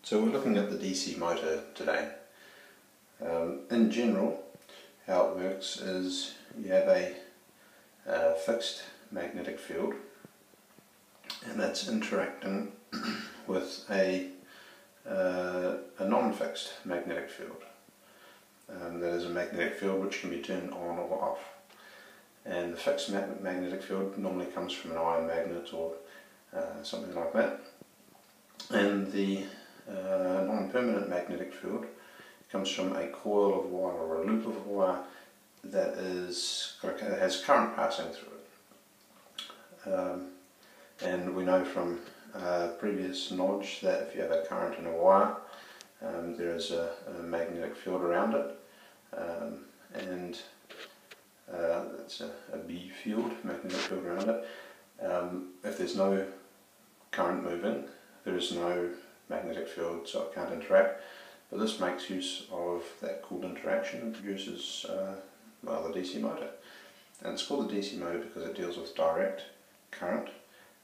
So we're looking at the DC motor today. In general, how it works is you have a fixed magnetic field, and that's interacting with a non-fixed magnetic field. That is a magnetic field which can be turned on or off. And the fixed magnetic field normally comes from an iron magnet or something like that. And the non-permanent magnetic field comes from a coil of wire or a loop of wire that has current passing through it. And we know from previous knowledge that if you have a current in a wire, there is a magnetic field around it, and that's a B field, magnetic field around it. If there's no current moving, there is no magnetic field, so it can't interact. But this makes use of that cooled interaction and produces the DC motor. And it's called the DC motor because it deals with direct current,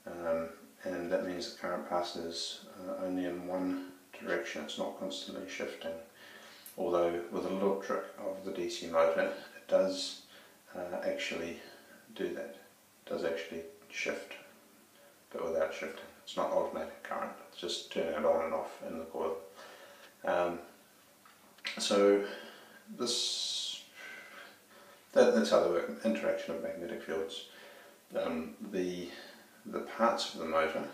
and that means the current passes only in one direction. It's not constantly shifting. Although with a little trick of the DC motor, it does actually do that. It does actually shift, but without shifting. It's not alternating current, it's just turning it on and off in the coil. So that's how they work, interaction of magnetic fields. The parts of the motor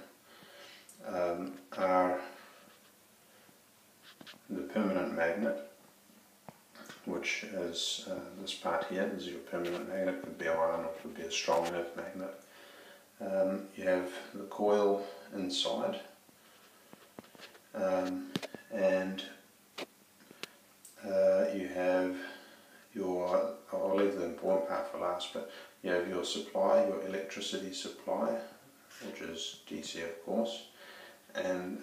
are the permanent magnet, which is this part here. This is your permanent magnet. It could be iron or it could be a strong earth magnet. You have the coil inside, and you have your, I'll leave the important part for last, but you have your supply, your electricity supply, which is DC of course, and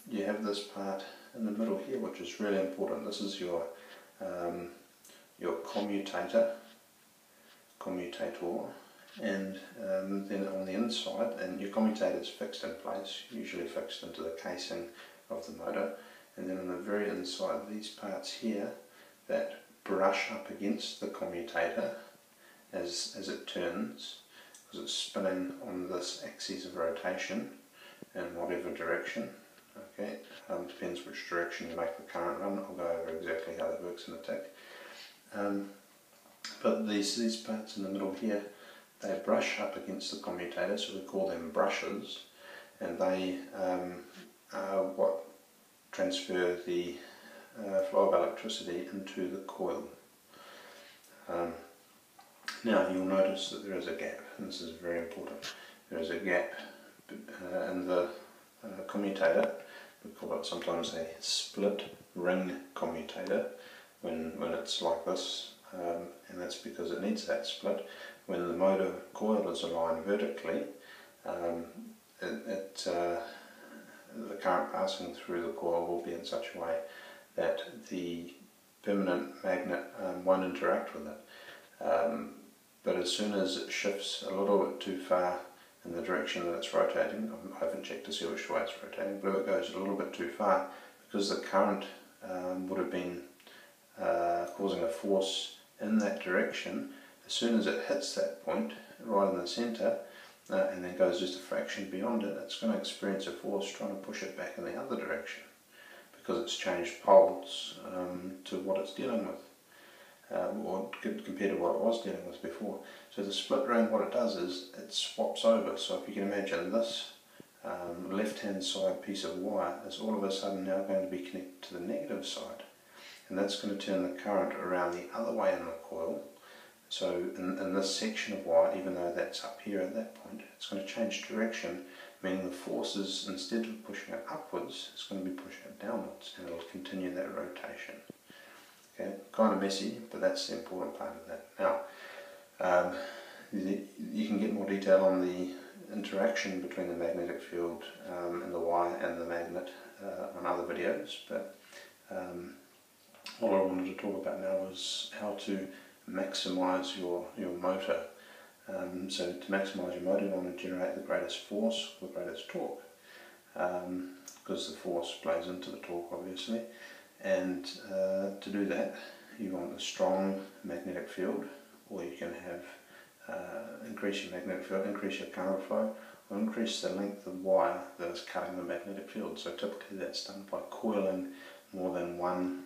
you have this part in the middle here, which is really important. This is your commutator, and then on the inside, and your commutator is fixed in place, usually fixed into the casing of the motor, and then on the very inside, these parts here that brush up against the commutator as it turns, because it's spinning on this axis of rotation in whatever direction. Okay, depends which direction you make the current run. I'll go over exactly how that works in a tick. But these parts in the middle here, they brush up against the commutator, so we call them brushes, and they are what transfer the flow of electricity into the coil. Now you'll notice that there is a gap, and this is very important. There is a gap in the commutator. We call it sometimes a split ring commutator when it's like this, and that's because it needs that split. When the motor coil is aligned vertically, the current passing through the coil will be in such a way that the permanent magnet won't interact with it. But as soon as it shifts a little bit too far in the direction that it's rotating, I haven't checked to see which way it's rotating, but if it goes a little bit too far, because the current would have been causing a force in that direction, as soon as it hits that point, right in the centre, and then goes just a fraction beyond it, it's going to experience a force trying to push it back in the other direction, because it's changed poles to what it's dealing with, or compared to what it was dealing with before. So the split ring, what it does is it swaps over. So if you can imagine this left hand side piece of wire is all of a sudden now going to be connected to the negative side, and that's going to turn the current around the other way in the coil. So in this section of wire, even though that's up here at that point, it's going to change direction, meaning the forces, instead of pushing it upwards, it's going to be pushing it downwards, and it'll continue that rotation. Okay, kind of messy, but that's the important part of that. Now, you can get more detail on the interaction between the magnetic field and the wire and the magnet on other videos, but all I wanted to talk about now was how to maximize your motor. So to maximize your motor, you want to generate the greatest force, the greatest torque. because the force plays into the torque obviously, and to do that you want a strong magnetic field, or you can have increase your magnetic field, increase your current flow, or increase the length of wire that is cutting the magnetic field. So typically that's done by coiling more than one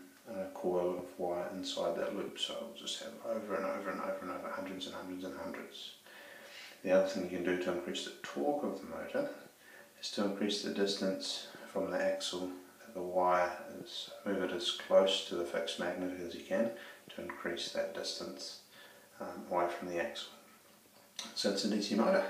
coil of wire inside that loop, so it'll just have over and over and over and over, hundreds and hundreds and hundreds. The other thing you can do to increase the torque of the motor is to increase the distance from the axle that the wire is, move it as close to the fixed magnet as you can to increase that distance away from the axle. So it's a DC motor.